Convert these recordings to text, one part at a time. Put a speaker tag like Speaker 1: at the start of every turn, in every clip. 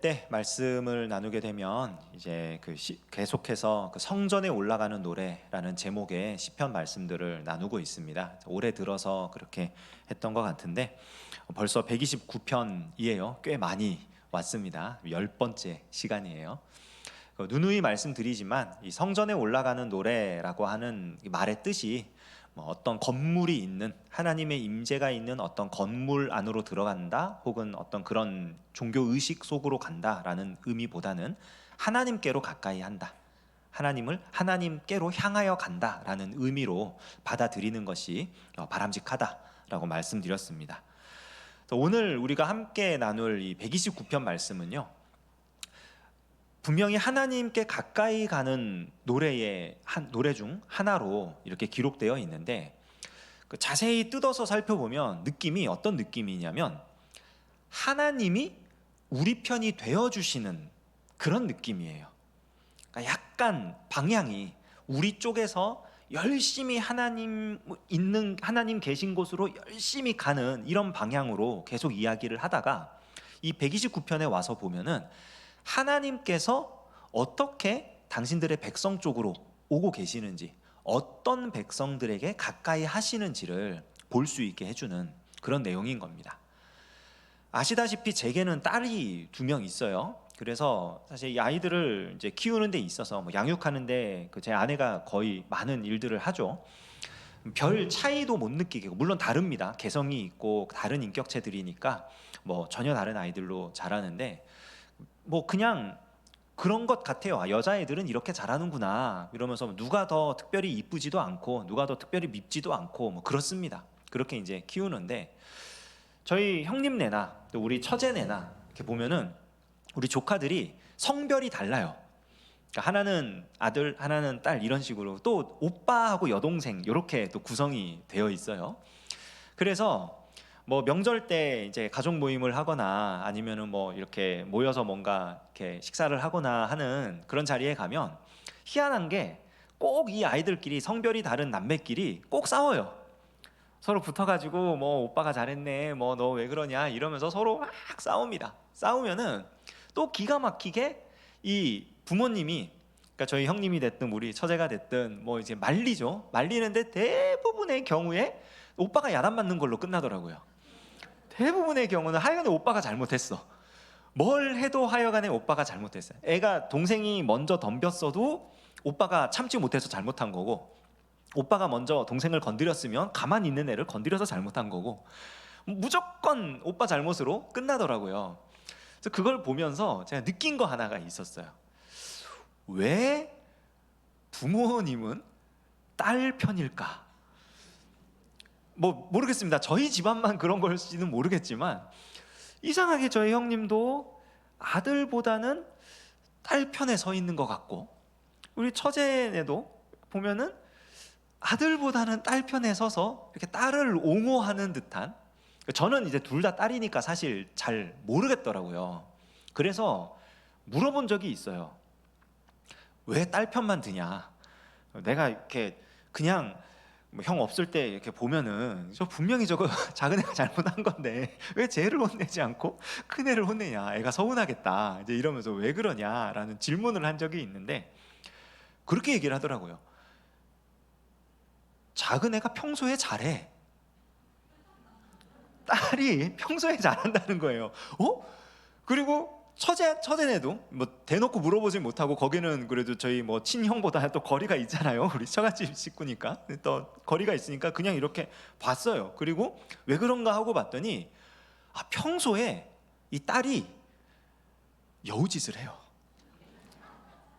Speaker 1: 때 말씀을 나누게 되면 이제 계속해서 그 성전에 올라가는 노래라는 제목의 시편 말씀들을 나누고 있습니다. 올해 들어서 그렇게 했던 것 같은데 벌써 129편이에요. 꽤 많이 왔습니다. 10번째 시간이에요. 누누이 말씀드리지만 이 성전에 올라가는 노래라고 하는 이 말의 뜻이 어떤 건물이 있는, 하나님의 임재가 있는 어떤 건물 안으로 들어간다, 혹은 어떤 그런 종교 의식 속으로 간다라는 의미보다는 하나님께로 가까이 한다, 하나님을 하나님께로 향하여 간다라는 의미로 받아들이는 것이 바람직하다라고 말씀드렸습니다. 오늘 우리가 함께 나눌 이 129편 말씀은요, 분명히 하나님께 가까이 가는 노래 중 하나로 이렇게 기록되어 있는데, 자세히 뜯어서 살펴보면 느낌이 어떤 느낌이냐면 하나님이 우리 편이 되어주시는 그런 느낌이에요. 그러니까 약간 방향이 우리 쪽에서 열심히 하나님 계신 곳으로 열심히 가는 이런 방향으로 계속 이야기를 하다가 이 129편에 와서 보면은 하나님께서 어떻게 당신들의 백성 쪽으로 오고 계시는지, 어떤 백성들에게 가까이 하시는지를 볼 수 있게 해주는 그런 내용인 겁니다. 아시다시피 제게는 딸이 2명 있어요. 그래서 사실 이 아이들을 이제 키우는 데 있어서 양육하는데 제 아내가 거의 많은 일들을 하죠. 별 차이도 못 느끼게, 물론 다릅니다. 개성이 있고 다른 인격체들이니까 전혀 다른 아이들로 자라는데 그냥 그런 것 같아요. 여자애들은 이렇게 자라는구나 이러면서 누가 더 특별히 이쁘지도 않고 누가 더 특별히 밉지도 않고 그렇습니다. 그렇게 이제 키우는데 저희 형님네나 또 우리 처제네나 이렇게 보면은 우리 조카들이 성별이 달라요. 그러니까 하나는 아들, 하나는 딸, 이런 식으로 또 오빠하고 여동생 이렇게 또 구성이 되어 있어요. 그래서 명절 때 이제 가족 모임을 하거나 아니면은 이렇게 모여서 뭔가 이렇게 식사를 하거나 하는 그런 자리에 가면 희한한 게 꼭 이 아이들끼리, 성별이 다른 남매끼리 꼭 싸워요. 서로 붙어가지고 오빠가 잘했네, 너 왜 그러냐 이러면서 서로 막 싸웁니다. 싸우면은 또 기가 막히게 이 부모님이, 그러니까 저희 형님이 됐든 우리 처제가 됐든 이제 말리죠. 말리는데 대부분의 경우에 오빠가 야단 맞는 걸로 끝나더라고요. 대부분의 경우는 하여간에 오빠가 잘못했어. 뭘 해도 하여간에 오빠가 잘못했어요. 애가 동생이 먼저 덤볐어도 오빠가 참지 못해서 잘못한 거고, 오빠가 먼저 동생을 건드렸으면 가만히 있는 애를 건드려서 잘못한 거고, 무조건 오빠 잘못으로 끝나더라고요. 그래서 그걸 보면서 제가 느낀 거 하나가 있었어요. 왜 부모님은 딸 편일까? 모르겠습니다. 저희 집안만 그런 걸지는 모르겠지만 이상하게 저희 형님도 아들보다는 딸 편에 서 있는 것 같고, 우리 처제네도 보면은 아들보다는 딸 편에 서서 이렇게 딸을 옹호하는 듯한, 저는 이제 둘 다 딸이니까 사실 잘 모르겠더라고요. 그래서 물어본 적이 있어요. 왜 딸 편만 드냐? 내가 이렇게 그냥 형 없을 때 이렇게 보면은 분명히 저거 작은 애가 잘못한 건데 왜 쟤를 혼내지 않고 큰 애를 혼내냐, 애가 서운하겠다 이제 이러면서 왜 그러냐라는 질문을 한 적이 있는데, 그렇게 얘기를 하더라고요. 작은 애가 평소에 잘해. 딸이 평소에 잘한다는 거예요. 그리고 처제네도 대놓고 물어보진 못하고, 거기는 그래도 저희 친형보다 또 거리가 있잖아요. 우리 처갓집 식구니까 또 거리가 있으니까 그냥 이렇게 봤어요. 그리고 왜 그런가 하고 봤더니 평소에 이 딸이 여우짓을 해요.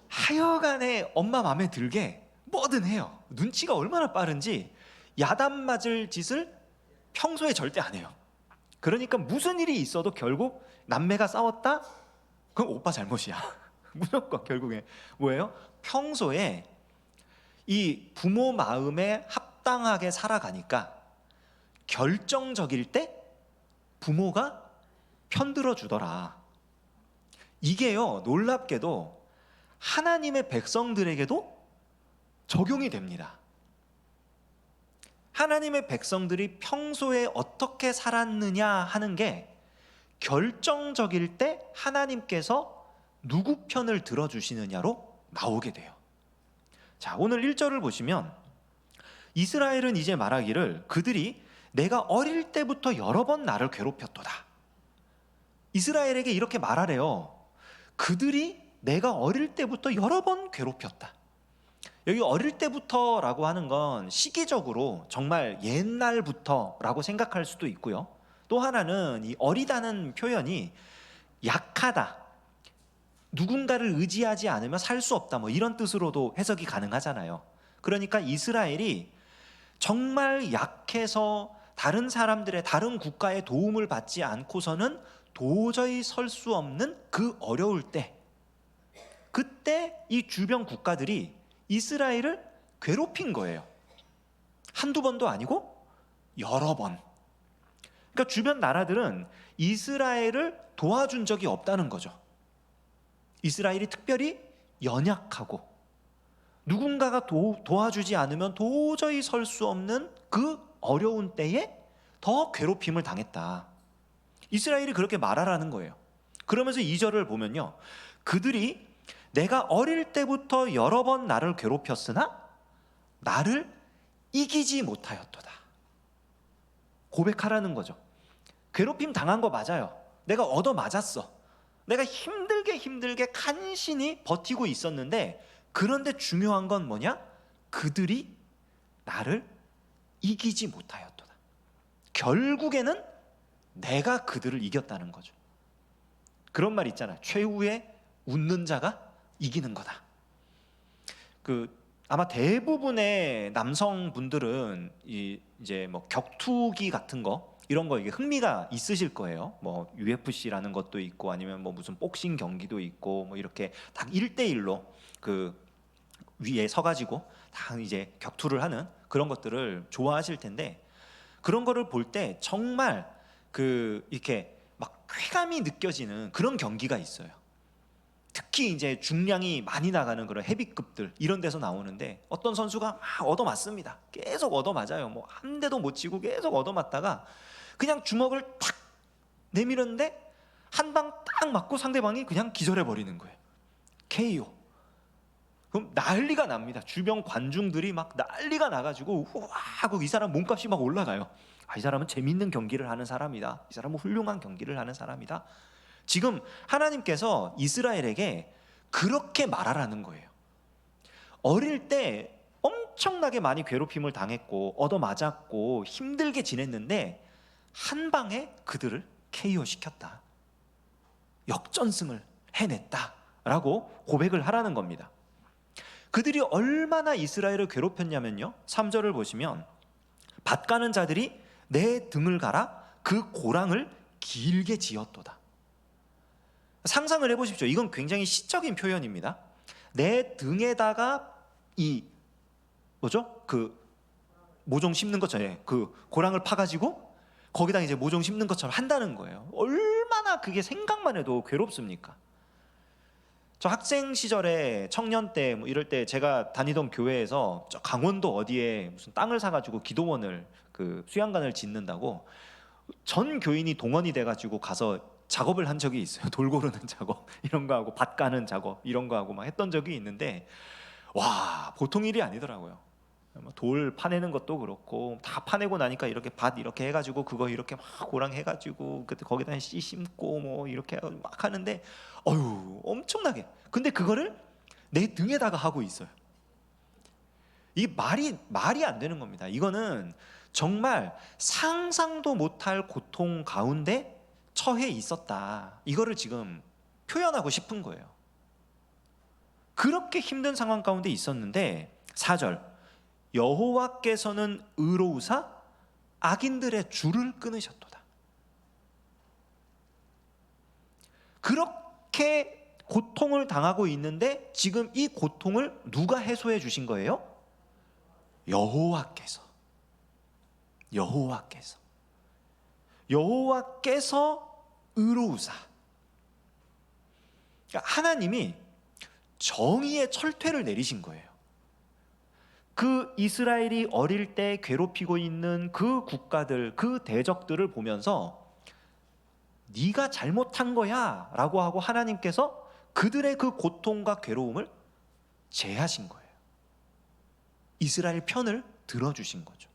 Speaker 1: 하여간에 엄마 마음에 들게 뭐든 해요. 눈치가 얼마나 빠른지 야단 맞을 짓을 평소에 절대 안 해요. 그러니까 무슨 일이 있어도 결국 남매가 싸웠다? 그럼 오빠 잘못이야. 무조건 결국에 뭐예요? 평소에 이 부모 마음에 합당하게 살아가니까 결정적일 때 부모가 편들어 주더라. 이게요, 놀랍게도 하나님의 백성들에게도 적용이 됩니다. 하나님의 백성들이 평소에 어떻게 살았느냐 하는 게 결정적일 때 하나님께서 누구 편을 들어주시느냐로 나오게 돼요. 자, 오늘 1절을 보시면 이스라엘은 이제 말하기를 그들이 내가 어릴 때부터 여러 번 나를 괴롭혔도다. 이스라엘에게 이렇게 말하래요. 그들이 내가 어릴 때부터 여러 번 괴롭혔다. 여기 어릴 때부터라고 하는 건 시기적으로 정말 옛날부터라고 생각할 수도 있고요. 또 하나는 이 어리다는 표현이 약하다, 누군가를 의지하지 않으면 살 수 없다, 뭐 이런 뜻으로도 해석이 가능하잖아요. 그러니까 이스라엘이 정말 약해서 다른 사람들의, 다른 국가의 도움을 받지 않고서는 도저히 설 수 없는 그 어려울 때, 그때 이 주변 국가들이 이스라엘을 괴롭힌 거예요. 한두 번도 아니고 여러 번. 그러니까 주변 나라들은 이스라엘을 도와준 적이 없다는 거죠. 이스라엘이 특별히 연약하고 누군가가 도와주지 않으면 도저히 설 수 없는 그 어려운 때에 더 괴롭힘을 당했다. 이스라엘이 그렇게 말하라는 거예요. 그러면서 2절을 보면요, 그들이 내가 어릴 때부터 여러 번 나를 괴롭혔으나 나를 이기지 못하였도다. 고백하라는 거죠. 괴롭힘 당한 거 맞아요. 내가 얻어맞았어. 내가 힘들게 간신히 버티고 있었는데, 그런데 중요한 건 뭐냐? 그들이 나를 이기지 못하였도다. 결국에는 내가 그들을 이겼다는 거죠. 그런 말 있잖아요. 최후의 웃는 자가 이기는 거다. 아마 대부분의 남성분들은 이제 뭐 격투기 같은 거, 이런 거 이게 흥미가 있으실 거예요. 뭐 UFC라는 것도 있고 아니면 뭐 무슨 복싱 경기도 있고 뭐 이렇게 딱 1대1로 그 위에 서가지고 다 이제 격투를 하는 그런 것들을 좋아하실 텐데, 그런 거를 볼 때 정말 이렇게 막 쾌감이 느껴지는 그런 경기가 있어요. 특히 이제 중량이 많이 나가는 그런 헤비급들 이런 데서 나오는데, 어떤 선수가 막 얻어맞습니다. 계속 얻어맞아요. 뭐 한 대도 못 치고 계속 얻어맞다가 그냥 주먹을 탁 내밀었는데 한 방 딱 맞고 상대방이 그냥 기절해 버리는 거예요. KO. 그럼 난리가 납니다. 주변 관중들이 막 난리가 나가지고 우와 하고 이 사람 몸값이 막 올라가요. 이 사람은 재밌는 경기를 하는 사람이다. 이 사람은 훌륭한 경기를 하는 사람이다. 지금 하나님께서 이스라엘에게 그렇게 말하라는 거예요. 어릴 때 엄청나게 많이 괴롭힘을 당했고 얻어맞았고 힘들게 지냈는데 한 방에 그들을 KO 시켰다. 역전승을 해냈다라고 고백을 하라는 겁니다. 그들이 얼마나 이스라엘을 괴롭혔냐면요, 3절을 보시면 밭 가는 자들이 내 등을 갈아 그 고랑을 길게 지었도다. 상상을 해보십시오. 이건 굉장히 시적인 표현입니다. 내 등에다가 모종 심는 것처럼, 그 고랑을 파가지고 거기다 이제 모종 심는 것처럼 한다는 거예요. 얼마나 그게 생각만 해도 괴롭습니까? 저 학생 시절에 청년 때 뭐 이럴 때 제가 다니던 교회에서 저 강원도 어디에 무슨 땅을 사가지고 기도원을 수양관을 짓는다고 전 교인이 동원이 돼가지고 가서 작업을 한 적이 있어요. 돌 고르는 작업 이런 거 하고 밭 가는 작업 이런 거 하고 막 했던 적이 있는데, 와 보통 일이 아니더라고요. 돌 파내는 것도 그렇고 다 파내고 나니까 이렇게 밭 이렇게 해가지고 그거 이렇게 막 고랑 해가지고 그때 거기다 씨 심고 뭐 이렇게 막 하는데 엄청나게. 근데 그거를 내 등에다가 하고 있어요. 이 말이 안 되는 겁니다. 이거는 정말 상상도 못할 고통 가운데 처해 있었다. 이거를 지금 표현하고 싶은 거예요. 그렇게 힘든 상황 가운데 있었는데 4절, 여호와께서는 의로우사 악인들의 줄을 끊으셨도다. 그렇게 고통을 당하고 있는데 지금 이 고통을 누가 해소해 주신 거예요? 여호와께서 의로우사. 그러니까 하나님이 정의의 철퇴를 내리신 거예요. 그 이스라엘이 어릴 때 괴롭히고 있는 그 국가들, 그 대적들을 보면서 네가 잘못한 거야 라고 하고 하나님께서 그들의 그 고통과 괴로움을 제하신 거예요. 이스라엘 편을 들어주신 거죠.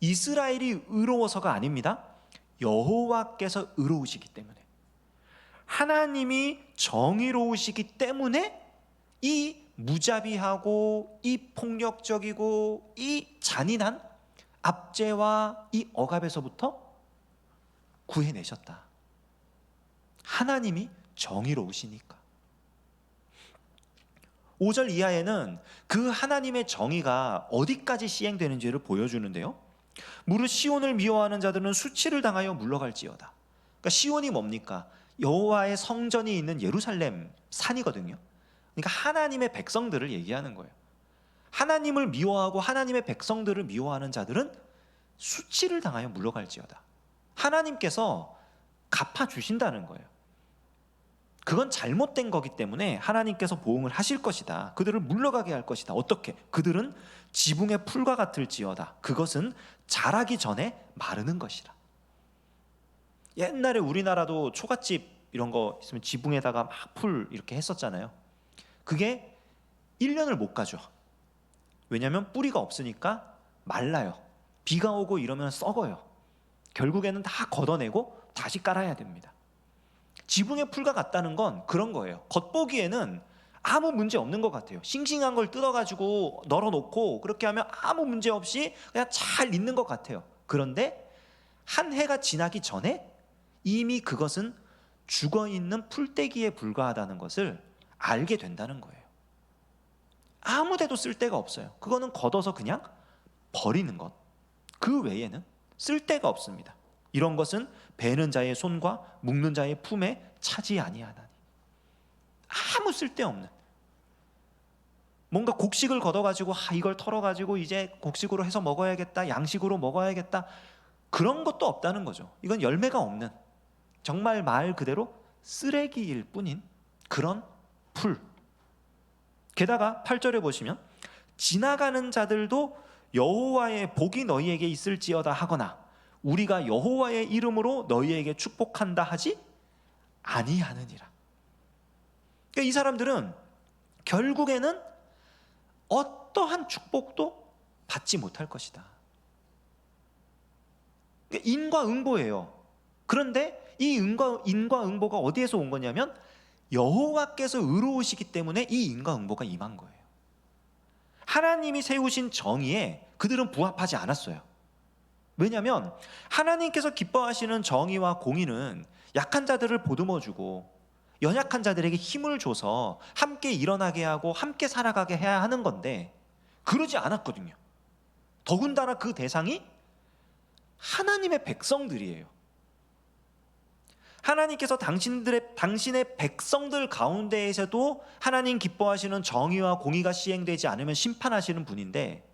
Speaker 1: 이스라엘이 의로워서가 아닙니다. 여호와께서 의로우시기 때문에, 하나님이 정의로우시기 때문에 이 무자비하고 이 폭력적이고 이 잔인한 압제와 이 억압에서부터 구해내셨다. 하나님이 정의로우시니까. 5절 이하에는 그 하나님의 정의가 어디까지 시행되는지를 보여주는데요. 무릇 시온을 미워하는 자들은 수치를 당하여 물러갈지어다. 그러니까 시온이 뭡니까? 여호와의 성전이 있는 예루살렘 산이거든요. 그러니까 하나님의 백성들을 얘기하는 거예요. 하나님을 미워하고 하나님의 백성들을 미워하는 자들은 수치를 당하여 물러갈지어다. 하나님께서 갚아주신다는 거예요. 그건 잘못된 거기 때문에 하나님께서 보응을 하실 것이다. 그들을 물러가게 할 것이다. 어떻게? 그들은 지붕의 풀과 같을지어다. 그것은 자라기 전에 마르는 것이라. 옛날에 우리나라도 초가집 이런 거 있으면 지붕에다가 막 풀 이렇게 했었잖아요. 그게 1년을 못 가죠. 왜냐하면 뿌리가 없으니까 말라요. 비가 오고 이러면 썩어요. 결국에는 다 걷어내고 다시 깔아야 됩니다. 지붕의 풀과 같다는 건 그런 거예요. 겉보기에는 아무 문제 없는 것 같아요. 싱싱한 걸 뜯어가지고 널어놓고 그렇게 하면 아무 문제 없이 그냥 잘 있는 것 같아요. 그런데 한 해가 지나기 전에 이미 그것은 죽어있는 풀떼기에 불과하다는 것을 알게 된다는 거예요. 아무 데도 쓸 데가 없어요. 그거는 걷어서 그냥 버리는 것, 그 외에는 쓸 데가 없습니다. 이런 것은 베는 자의 손과 묶는 자의 품에 차지 아니하나니. 아무 쓸데없는, 뭔가 곡식을 걷어가지고 이걸 털어가지고 이제 곡식으로 해서 먹어야겠다, 양식으로 먹어야겠다, 그런 것도 없다는 거죠. 이건 열매가 없는, 정말 말 그대로 쓰레기일 뿐인 그런 풀. 게다가 8절에 보시면 지나가는 자들도 여호와의 복이 너희에게 있을지어다 하거나 우리가 여호와의 이름으로 너희에게 축복한다 하지 아니하느니라. 그러니까 이 사람들은 결국에는 어떠한 축복도 받지 못할 것이다. 그러니까 인과응보예요. 그런데 이 인과응보가 어디에서 온 거냐면 여호와께서 의로우시기 때문에 이 인과응보가 임한 거예요. 하나님이 세우신 정의에 그들은 부합하지 않았어요. 왜냐하면 하나님께서 기뻐하시는 정의와 공의는 약한 자들을 보듬어주고 연약한 자들에게 힘을 줘서 함께 일어나게 하고 함께 살아가게 해야 하는 건데 그러지 않았거든요. 더군다나 그 대상이 하나님의 백성들이에요. 하나님께서 당신의 백성들 가운데에서도 하나님 기뻐하시는 정의와 공의가 시행되지 않으면 심판하시는 분인데,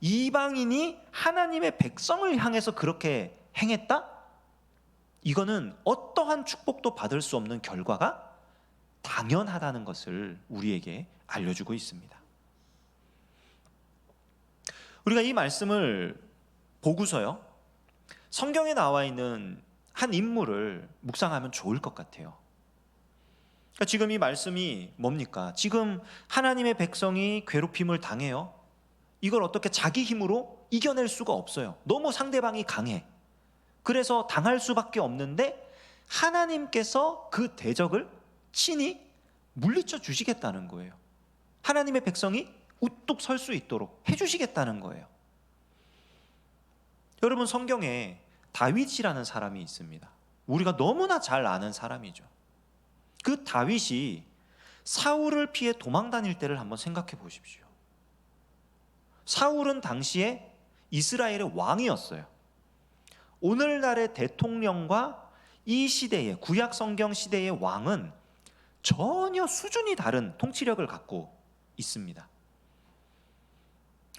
Speaker 1: 이방인이 하나님의 백성을 향해서 그렇게 행했다? 이거는 어떠한 축복도 받을 수 없는 결과가 당연하다는 것을 우리에게 알려주고 있습니다. 우리가 이 말씀을 보고서요, 성경에 나와 있는 한 인물을 묵상하면 좋을 것 같아요. 그러니까 지금 이 말씀이 뭡니까? 지금 하나님의 백성이 괴롭힘을 당해요. 이걸 어떻게 자기 힘으로 이겨낼 수가 없어요. 너무 상대방이 강해. 그래서 당할 수밖에 없는데 하나님께서 그 대적을 친히 물리쳐 주시겠다는 거예요. 하나님의 백성이 우뚝 설 수 있도록 해주시겠다는 거예요. 여러분, 성경에 다윗이라는 사람이 있습니다. 우리가 너무나 잘 아는 사람이죠. 그 다윗이 사울을 피해 도망 다닐 때를 한번 생각해 보십시오. 사울은 당시에 이스라엘의 왕이었어요. 오늘날의 대통령과 이 시대의 구약 성경 시대의 왕은 전혀 수준이 다른 통치력을 갖고 있습니다.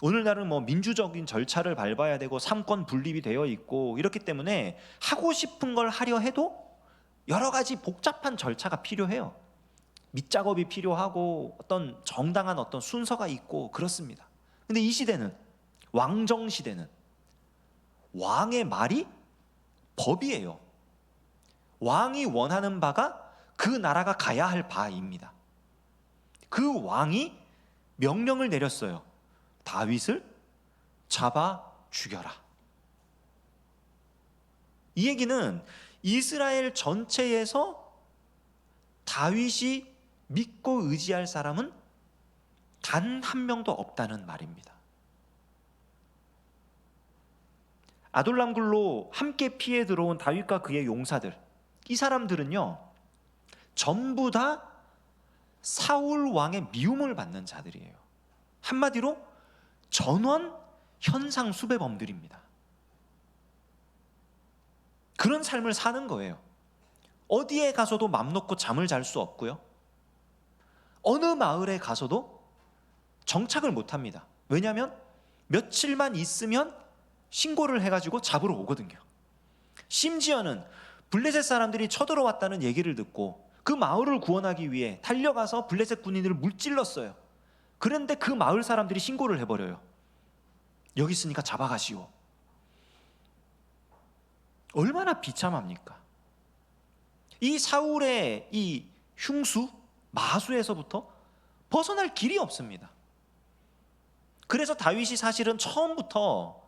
Speaker 1: 오늘날은 민주적인 절차를 밟아야 되고 삼권 분립이 되어 있고 이렇기 때문에 하고 싶은 걸 하려 해도 여러 가지 복잡한 절차가 필요해요. 밑작업이 필요하고 어떤 정당한 어떤 순서가 있고 그렇습니다. 근데 이 시대는, 왕정 시대는 왕의 말이 법이에요. 왕이 원하는 바가 그 나라가 가야 할 바입니다. 그 왕이 명령을 내렸어요. 다윗을 잡아 죽여라. 이 얘기는 이스라엘 전체에서 다윗이 믿고 의지할 사람은 단 한 명도 없다는 말입니다. 아둘람굴로 함께 피해 들어온 다윗과 그의 용사들, 이 사람들은요 전부 다 사울 왕의 미움을 받는 자들이에요. 한마디로 전원 현상 수배범들입니다. 그런 삶을 사는 거예요. 어디에 가서도 맘 놓고 잠을 잘 수 없고요, 어느 마을에 가서도 정착을 못합니다. 왜냐하면 며칠만 있으면 신고를 해가지고 잡으러 오거든요. 심지어는 블레셋 사람들이 쳐들어왔다는 얘기를 듣고 그 마을을 구원하기 위해 달려가서 블레셋 군인들을 물찔렀어요. 그런데 그 마을 사람들이 신고를 해버려요. 여기 있으니까 잡아가시오. 얼마나 비참합니까? 이 사울의 이 흉수, 마수에서부터 벗어날 길이 없습니다. 그래서 다윗이 사실은 처음부터,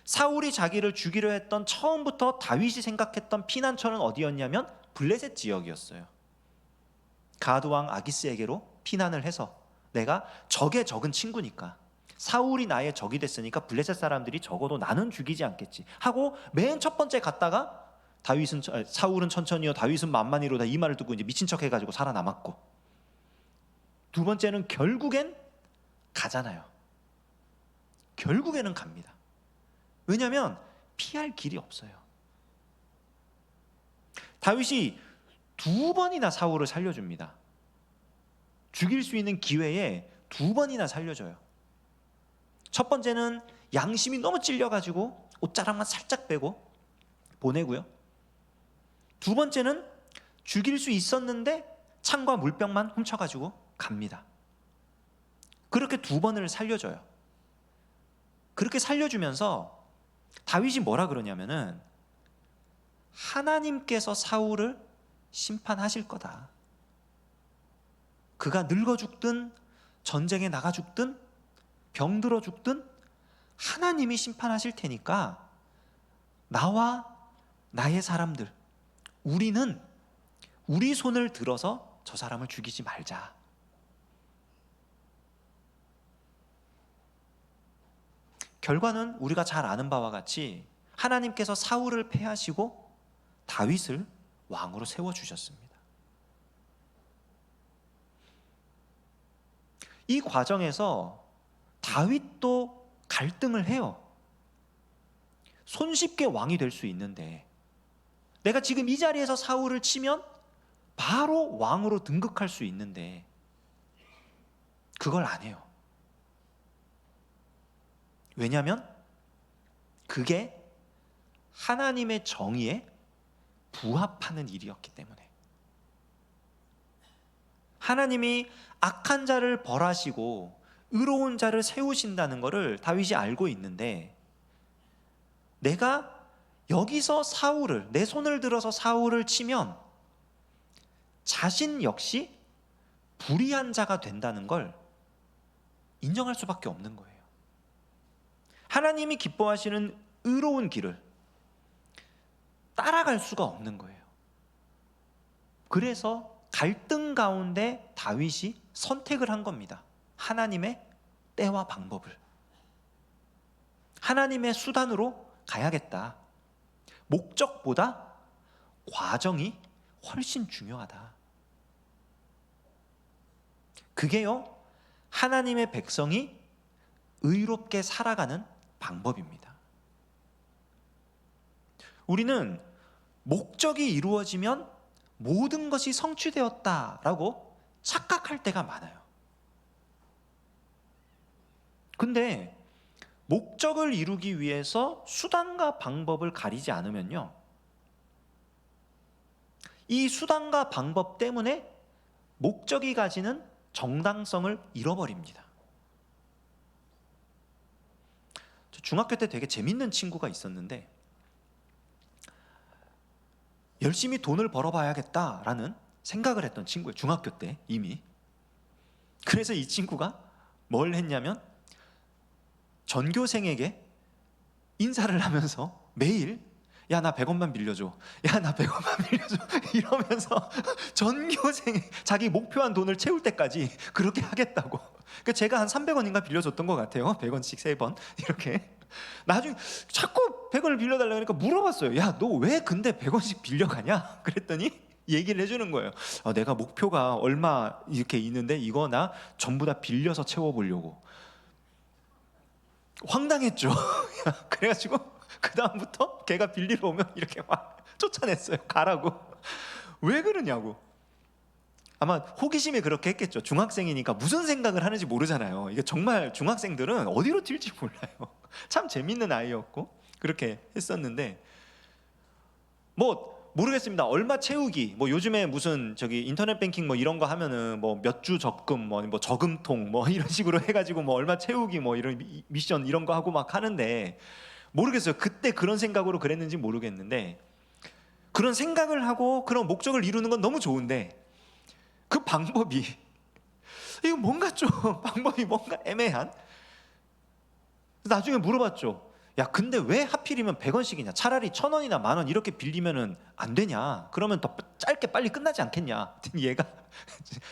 Speaker 1: 사울이 자기를 죽이려 했던 처음부터 다윗이 생각했던 피난처는 어디였냐면 블레셋 지역이었어요. 가드 왕 아기스에게로 피난을 해서, 내가 적의 적은 친구니까, 사울이 나의 적이 됐으니까 블레셋 사람들이 적어도 나는 죽이지 않겠지 하고 맨 첫 번째 갔다가 사울은 천천히요 다윗은 만만히로다, 이 말을 듣고 이제 미친 척 해가지고 살아남았고, 두 번째는 결국엔 가잖아요. 결국에는 갑니다. 왜냐하면 피할 길이 없어요. 다윗이 두 번이나 사울을 살려줍니다. 죽일 수 있는 기회에 두 번이나 살려줘요. 첫 번째는 양심이 너무 찔려가지고 옷자락만 살짝 빼고 보내고요. 두 번째는 죽일 수 있었는데 창과 물병만 훔쳐가지고 갑니다. 그렇게 두 번을 살려줘요. 그렇게 살려주면서 다윗이 뭐라 그러냐면은, 하나님께서 사울을 심판하실 거다. 그가 늙어 죽든 전쟁에 나가 죽든 병들어 죽든 하나님이 심판하실 테니까 나와 나의 사람들, 우리는 우리 손을 들어서 저 사람을 죽이지 말자. 결과는 우리가 잘 아는 바와 같이 하나님께서 사울을 패하시고 다윗을 왕으로 세워주셨습니다. 이 과정에서 다윗도 갈등을 해요. 손쉽게 왕이 될 수 있는데, 내가 지금 이 자리에서 사울을 치면 바로 왕으로 등극할 수 있는데 그걸 안 해요. 왜냐하면 그게 하나님의 정의에 부합하는 일이었기 때문에. 하나님이 악한 자를 벌하시고 의로운 자를 세우신다는 것을 다윗이 알고 있는데, 내가 여기서 사울을, 내 손을 들어서 사울을 치면 자신 역시 불의한 자가 된다는 걸 인정할 수밖에 없는 거예요. 하나님이 기뻐하시는 의로운 길을 따라갈 수가 없는 거예요. 그래서 갈등 가운데 다윗이 선택을 한 겁니다. 하나님의 때와 방법을, 하나님의 수단으로 가야겠다. 목적보다 과정이 훨씬 중요하다. 그게요, 하나님의 백성이 의롭게 살아가는 방법입니다. 우리는 목적이 이루어지면 모든 것이 성취되었다라고 착각할 때가 많아요. 근데 목적을 이루기 위해서 수단과 방법을 가리지 않으면요, 이 수단과 방법 때문에 목적이 가지는 정당성을 잃어버립니다. 저 중학교 때 되게 재밌는 친구가 있었는데, 열심히 돈을 벌어봐야겠다라는 생각을 했던 친구예요. 중학교 때 이미. 그래서 이 친구가 뭘 했냐면 전교생에게 인사를 하면서 매일 야 나 100원만 빌려줘, 야 나 100원만 빌려줘 이러면서 전교생 자기 목표한 돈을 채울 때까지 그렇게 하겠다고. 그러니까 제가 한 300원인가 빌려줬던 것 같아요. 100원씩 3번 이렇게. 나중에 자꾸 100원을 빌려달라고 하니까 물어봤어요. 야 너 왜 근데 100원씩 빌려가냐 그랬더니 얘기를 해주는 거예요. 내가 목표가 얼마 이렇게 있는데 이거 나 전부 다 빌려서 채워보려고. 황당했죠. 그래가지고 그 다음부터 걔가 빌리러 오면 이렇게 막 쫓아냈어요. 가라고. 왜 그러냐고. 아마 호기심에 그렇게 했겠죠. 중학생이니까 무슨 생각을 하는지 모르잖아요. 이게 정말 중학생들은 어디로 튈지 몰라요. 참 재밌는 아이였고 그렇게 했었는데 뭐 모르겠습니다. 얼마 채우기 뭐 요즘에 무슨 저기 인터넷 뱅킹 뭐 이런 거 하면은 뭐 몇 주 적금 뭐 저금통 뭐 이런 식으로 해가지고 뭐 얼마 채우기 뭐 이런 미션 이런 거 하고 막 하는데 모르겠어요. 그때 그런 생각으로 그랬는지 모르겠는데 그런 생각을 하고 그런 목적을 이루는 건 너무 좋은데 그 방법이 이거 뭔가 좀 방법이 뭔가 애매한. 나중에 물어봤죠. 야 근데 왜 하필이면 100원씩이냐, 차라리 1000원이나 10,000원 이렇게 빌리면은 안 되냐, 그러면 더 짧게 빨리 끝나지 않겠냐. 얘가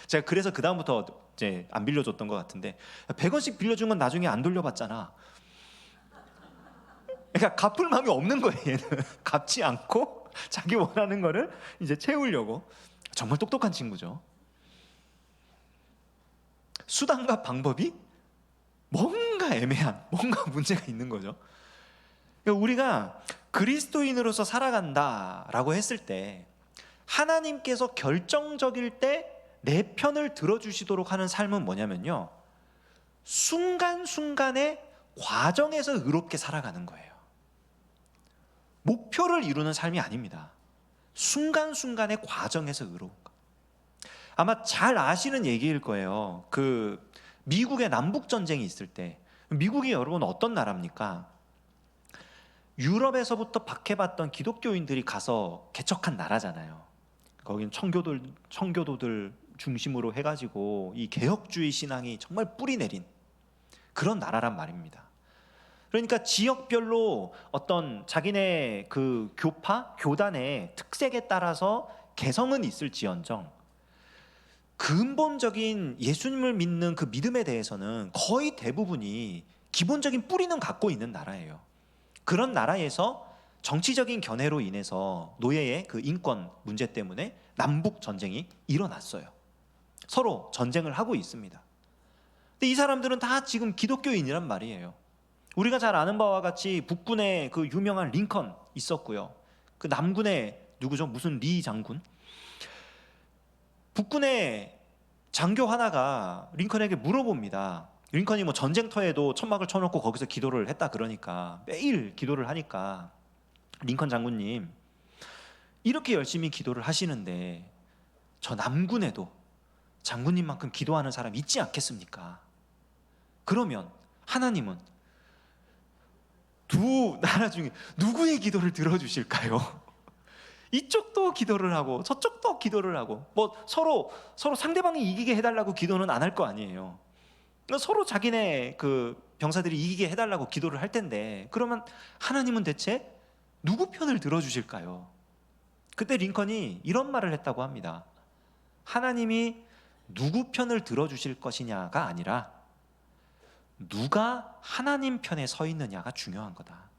Speaker 1: 제가 그래서 그 다음부터 이제 안 빌려줬던 것 같은데 100원씩 빌려준 건 나중에 안 돌려받잖아. 그러니까 갚을 마음이 없는 거예요. 얘는 갚지 않고 자기 원하는 거를 이제 채우려고. 정말 똑똑한 친구죠. 수단과 방법이 뭔가 애매한, 뭔가 문제가 있는 거죠. 그러니까 우리가 그리스도인으로서 살아간다라고 했을 때 하나님께서 결정적일 때 내 편을 들어주시도록 하는 삶은 뭐냐면요, 순간순간의 과정에서 의롭게 살아가는 거예요. 목표를 이루는 삶이 아닙니다. 순간순간의 과정에서 의로운 것. 아마 잘 아시는 얘기일 거예요. 그 미국의 남북 전쟁이 있을 때, 미국이 여러분 어떤 나라입니까? 유럽에서부터 박해받던 기독교인들이 가서 개척한 나라잖아요. 거긴 청교도들 중심으로 해가지고 이 개혁주의 신앙이 정말 뿌리 내린 그런 나라란 말입니다. 그러니까 지역별로 어떤 자기네 그 교단의 특색에 따라서 개성은 있을지언정 근본적인 예수님을 믿는 그 믿음에 대해서는 거의 대부분이 기본적인 뿌리는 갖고 있는 나라예요. 그런 나라에서 정치적인 견해로 인해서 노예의 그 인권 문제 때문에 남북 전쟁이 일어났어요. 서로 전쟁을 하고 있습니다. 근데 이 사람들은 다 지금 기독교인이란 말이에요. 우리가 잘 아는 바와 같이 북군에 그 유명한 링컨 있었고요. 그 남군에 누구죠? 무슨 리 장군? 북군의 장교 하나가 링컨에게 물어봅니다. 링컨이 뭐 전쟁터에도 천막을 쳐놓고 거기서 기도를 했다 그러니까 매일 기도를 하니까 링컨 장군님 이렇게 열심히 기도를 하시는데 저 남군에도 장군님만큼 기도하는 사람 있지 않겠습니까? 그러면 하나님은 두 나라 중에 누구의 기도를 들어주실까요? 이쪽도 기도를 하고 저쪽도 기도를 하고 뭐 서로 상대방이 이기게 해달라고 기도는 안 할 거 아니에요. 서로 자기네 그 병사들이 이기게 해달라고 기도를 할 텐데 그러면 하나님은 대체 누구 편을 들어주실까요? 그때 링컨이 이런 말을 했다고 합니다. 하나님이 누구 편을 들어주실 것이냐가 아니라 누가 하나님 편에 서 있느냐가 중요한 거다.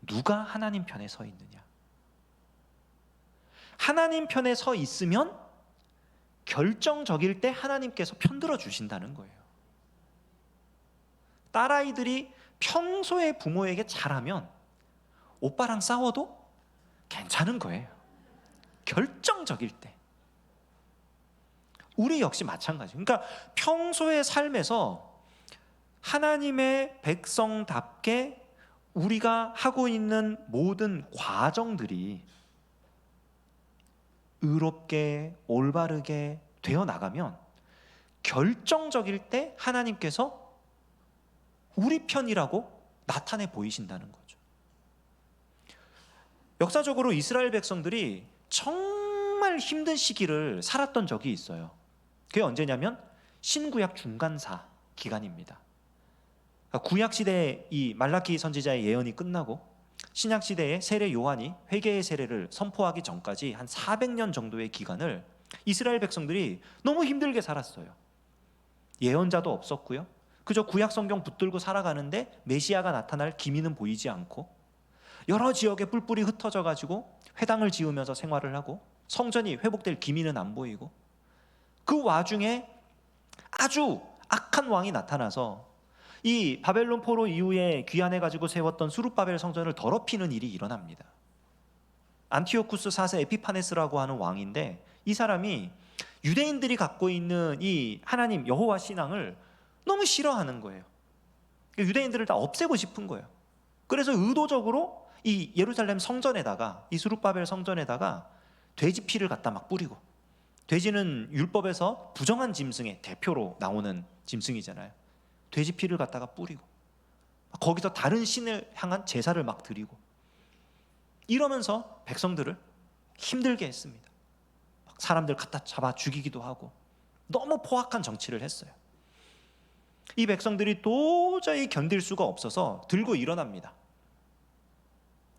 Speaker 1: 누가 하나님 편에 서 있느냐. 하나님 편에 서 있으면 결정적일 때 하나님께서 편들어 주신다는 거예요. 딸아이들이 평소에 부모에게 잘하면 오빠랑 싸워도 괜찮은 거예요. 결정적일 때. 우리 역시 마찬가지. 그러니까 평소의 삶에서 하나님의 백성답게 우리가 하고 있는 모든 과정들이 의롭게 올바르게 되어 나가면 결정적일 때 하나님께서 우리 편이라고 나타내 보이신다는 거죠. 역사적으로 이스라엘 백성들이 정말 힘든 시기를 살았던 적이 있어요. 그게 언제냐면 신구약 중간사 기간입니다. 구약 시대에 이 말라기 선지자의 예언이 끝나고 신약 시대에 세례 요한이 회개의 세례를 선포하기 전까지 한 400년 정도의 기간을 이스라엘 백성들이 너무 힘들게 살았어요. 예언자도 없었고요. 그저 구약 성경 붙들고 살아가는데 메시아가 나타날 기미는 보이지 않고 여러 지역에 뿔뿔이 흩어져 가지고 회당을 지으면서 생활을 하고 성전이 회복될 기미는 안 보이고, 그 와중에 아주 악한 왕이 나타나서 이 바벨론 포로 이후에 귀환해 가지고 세웠던 수룹바벨 성전을 더럽히는 일이 일어납니다. 안티오쿠스 4세 에피파네스라고 하는 왕인데, 이 사람이 유대인들이 갖고 있는 이 하나님 여호와 신앙을 너무 싫어하는 거예요. 유대인들을 다 없애고 싶은 거예요. 그래서 의도적으로 이 예루살렘 성전에다가, 이 수룹바벨 성전에다가 돼지 피를 갖다 막 뿌리고, 돼지는 율법에서 부정한 짐승의 대표로 나오는 짐승이잖아요. 돼지 피를 갖다가 뿌리고 거기서 다른 신을 향한 제사를 막 드리고, 이러면서 백성들을 힘들게 했습니다. 사람들 갖다 잡아 죽이기도 하고 너무 포악한 정치를 했어요. 이 백성들이 도저히 견딜 수가 없어서 들고 일어납니다.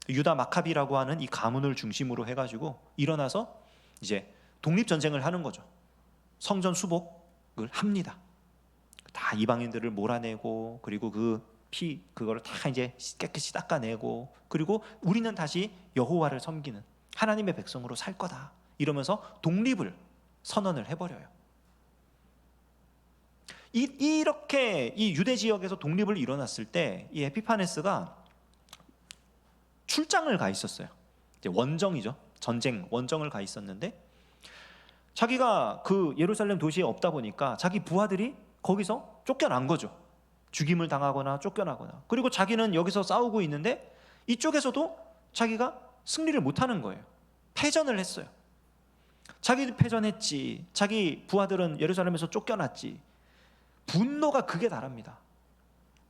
Speaker 1: 유다 마카비라고 하는 이 가문을 중심으로 해가지고 일어나서 이제 독립전쟁을 하는 거죠. 성전 수복을 합니다. 다 이방인들을 몰아내고, 그리고 그거를 다 이제 깨끗이 닦아내고, 그리고 우리는 다시 여호와를 섬기는 하나님의 백성으로 살 거다 이러면서 독립을 선언을 해버려요. 이렇게 이 유대 지역에서 독립을 일어났을 때 이 에피파네스가 출장을 가 있었어요. 이제 원정이죠. 전쟁 원정을 가 있었는데, 자기가 그 예루살렘 도시에 없다 보니까 자기 부하들이 거기서 쫓겨난 거죠. 죽임을 당하거나 쫓겨나거나. 그리고 자기는 여기서 싸우고 있는데 이쪽에서도 자기가 승리를 못하는 거예요. 패전을 했어요. 자기도 패전했지, 자기 부하들은 예루살렘에서 쫓겨났지. 분노가 극에 달합니다.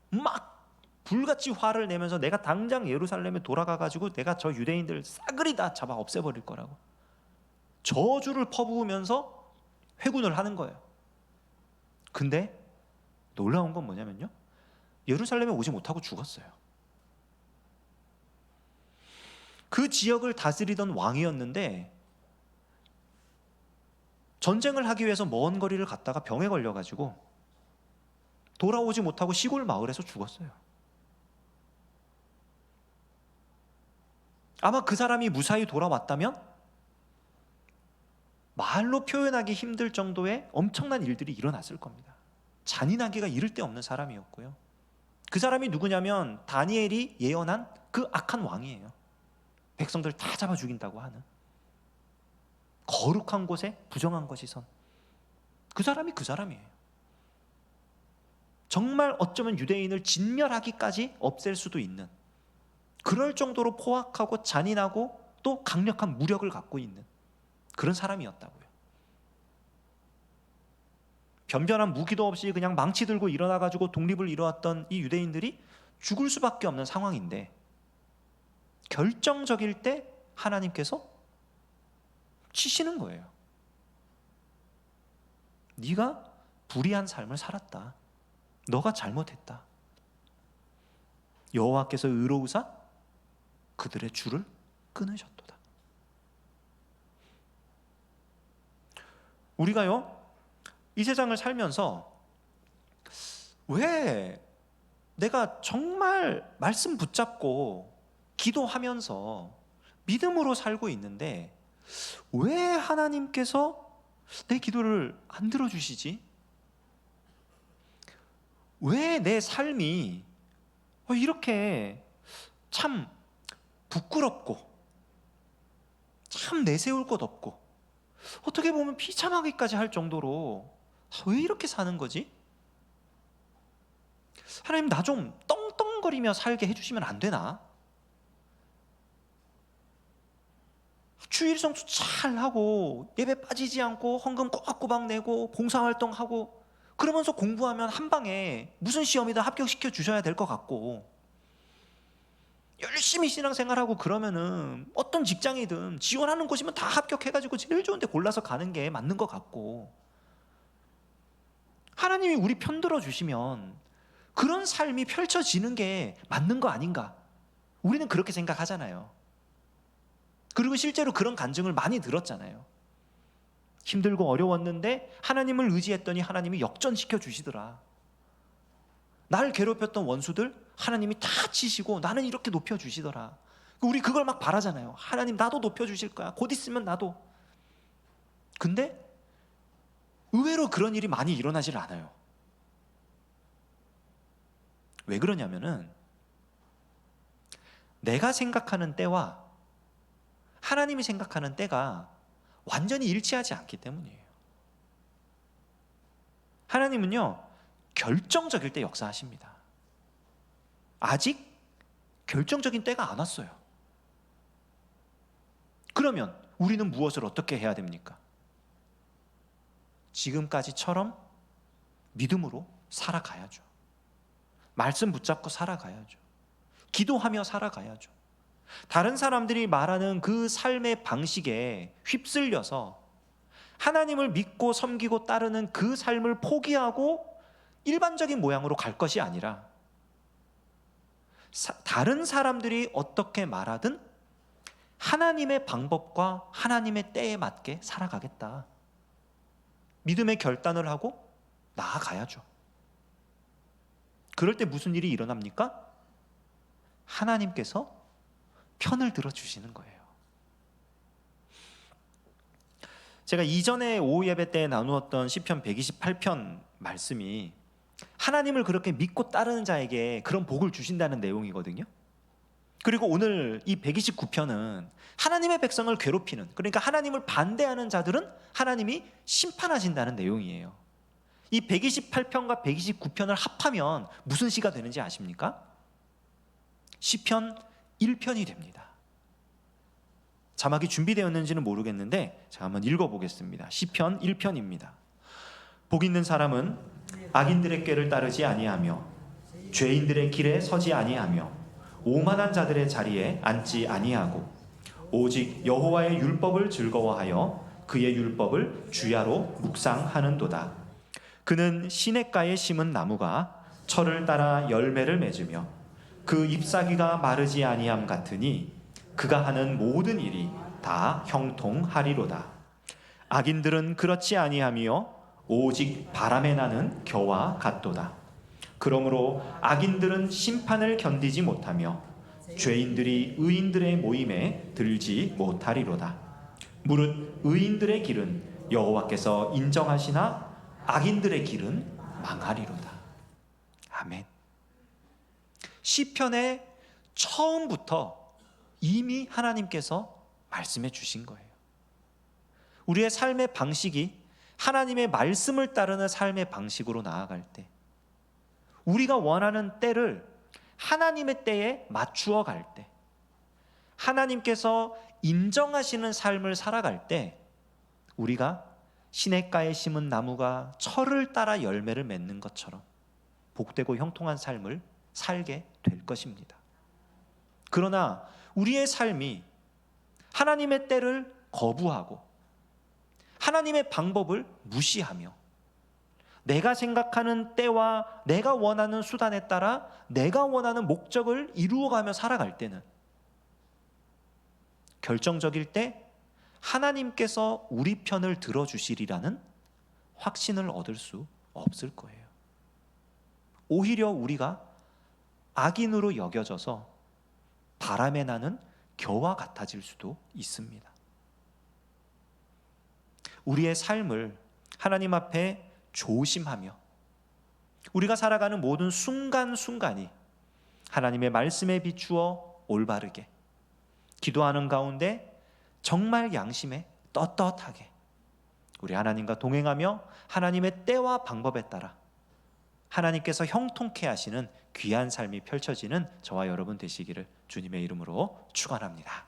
Speaker 1: 막 불같이 화를 내면서 내가 당장 예루살렘에 돌아가가지고 내가 저 유대인들 싸그리 다 잡아 없애버릴 거라고 저주를 퍼부으면서 회군을 하는 거예요. 근데 놀라운 건 뭐냐면요, 예루살렘에 오지 못하고 죽었어요. 그 지역을 다스리던 왕이었는데 전쟁을 하기 위해서 먼 거리를 갔다가 병에 걸려가지고 돌아오지 못하고 시골 마을에서 죽었어요. 아마 그 사람이 무사히 돌아왔다면 말로 표현하기 힘들 정도의 엄청난 일들이 일어났을 겁니다. 잔인하기가 이를 데 없는 사람이었고요. 그 사람이 누구냐면 다니엘이 예언한 그 악한 왕이에요. 백성들 다 잡아 죽인다고 하는, 거룩한 곳에 부정한 것이 선 그 사람이 그 사람이에요. 정말 어쩌면 유대인을 진멸하기까지 없앨 수도 있는, 그럴 정도로 포악하고 잔인하고 또 강력한 무력을 갖고 있는 그런 사람이었다고요. 변변한 무기도 없이 그냥 망치 들고 일어나가지고 독립을 이뤄왔던 이 유대인들이 죽을 수밖에 없는 상황인데, 결정적일 때 하나님께서 치시는 거예요. 네가 불의한 삶을 살았다. 너가 잘못했다. 여호와께서 의로우사 그들의 줄을 끊으셨도다. 우리가요, 이 세상을 살면서 왜 내가 정말 말씀 붙잡고 기도하면서 믿음으로 살고 있는데 왜 하나님께서 내 기도를 안 들어주시지? 왜 내 삶이 이렇게 참 부끄럽고 참 내세울 것 없고 어떻게 보면 비참하기까지 할 정도로 왜 이렇게 사는 거지? 하나님, 나 좀 떵떵거리며 살게 해주시면 안 되나? 주일성수 잘 하고 예배 빠지지 않고 헌금 꼬박꼬박 내고 봉사활동하고 그러면서 공부하면 한 방에 무슨 시험이든 합격시켜 주셔야 될 것 같고, 열심히 신앙생활하고 그러면은 어떤 직장이든 지원하는 곳이면 다 합격해가지고 제일 좋은 데 골라서 가는 게 맞는 것 같고, 하나님이 우리 편들어 주시면 그런 삶이 펼쳐지는 게 맞는 거 아닌가? 우리는 그렇게 생각하잖아요. 그리고 실제로 그런 간증을 많이 들었잖아요. 힘들고 어려웠는데 하나님을 의지했더니 하나님이 역전시켜 주시더라. 날 괴롭혔던 원수들 하나님이 다 치시고 나는 이렇게 높여주시더라. 우리 그걸 막 바라잖아요. 하나님 나도 높여주실 거야. 곧 있으면 나도. 근데 의외로 그런 일이 많이 일어나질 않아요. 왜 그러냐면은 내가 생각하는 때와 하나님이 생각하는 때가 완전히 일치하지 않기 때문이에요. 하나님은요, 결정적일 때 역사하십니다. 아직 결정적인 때가 안 왔어요. 그러면 우리는 무엇을 어떻게 해야 됩니까? 지금까지처럼 믿음으로 살아가야죠. 말씀 붙잡고 살아가야죠. 기도하며 살아가야죠. 다른 사람들이 말하는 그 삶의 방식에 휩쓸려서 하나님을 믿고 섬기고 따르는 그 삶을 포기하고 일반적인 모양으로 갈 것이 아니라 다른 사람들이 어떻게 말하든 하나님의 방법과 하나님의 때에 맞게 살아가겠다. 믿음의 결단을 하고 나아가야죠. 그럴 때 무슨 일이 일어납니까? 하나님께서 편을 들어주시는 거예요. 제가 이전에 오후 예배 때 나누었던 시편 128편 말씀이 하나님을 그렇게 믿고 따르는 자에게 그런 복을 주신다는 내용이거든요. 그리고 오늘 이 129편은 하나님의 백성을 괴롭히는, 그러니까 하나님을 반대하는 자들은 하나님이 심판하신다는 내용이에요. 이 128편과 129편을 합하면 무슨 시가 되는지 아십니까? 시편 1편이 됩니다. 자막이 준비되었는지는 모르겠는데 제가 한번 읽어보겠습니다. 시편 1편입니다. 복 있는 사람은 악인들의 꾀를 따르지 아니하며 죄인들의 길에 서지 아니하며 오만한 자들의 자리에 앉지 아니하고 오직 여호와의 율법을 즐거워하여 그의 율법을 주야로 묵상하는도다. 그는 시냇가에 심은 나무가 철을 따라 열매를 맺으며 그 잎사귀가 마르지 아니함 같으니 그가 하는 모든 일이 다 형통하리로다. 악인들은 그렇지 아니하며 오직 바람에 나는 겨와 같도다. 그러므로 악인들은 심판을 견디지 못하며 죄인들이 의인들의 모임에 들지 못하리로다. 무릇 의인들의 길은 여호와께서 인정하시나 악인들의 길은 망하리로다. 아멘. 시편의 처음부터 이미 하나님께서 말씀해 주신 거예요. 우리의 삶의 방식이 하나님의 말씀을 따르는 삶의 방식으로 나아갈 때, 우리가 원하는 때를 하나님의 때에 맞추어 갈 때, 하나님께서 인정하시는 삶을 살아갈 때 우리가 시냇가에 심은 나무가 철을 따라 열매를 맺는 것처럼 복되고 형통한 삶을 살게 될 것입니다. 그러나 우리의 삶이 하나님의 때를 거부하고 하나님의 방법을 무시하며 내가 생각하는 때와 내가 원하는 수단에 따라 내가 원하는 목적을 이루어가며 살아갈 때는 결정적일 때 하나님께서 우리 편을 들어주시리라는 확신을 얻을 수 없을 거예요. 오히려 우리가 악인으로 여겨져서 바람에 나는 겨와 같아질 수도 있습니다. 우리의 삶을 하나님 앞에 조심하며 우리가 살아가는 모든 순간순간이 하나님의 말씀에 비추어 올바르게 기도하는 가운데 정말 양심에 떳떳하게 우리 하나님과 동행하며 하나님의 때와 방법에 따라 하나님께서 형통케 하시는 귀한 삶이 펼쳐지는 저와 여러분 되시기를 주님의 이름으로 축원합니다.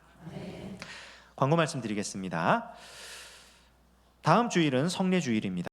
Speaker 1: 광고 말씀드리겠습니다. 다음 주일은 성례 주일입니다.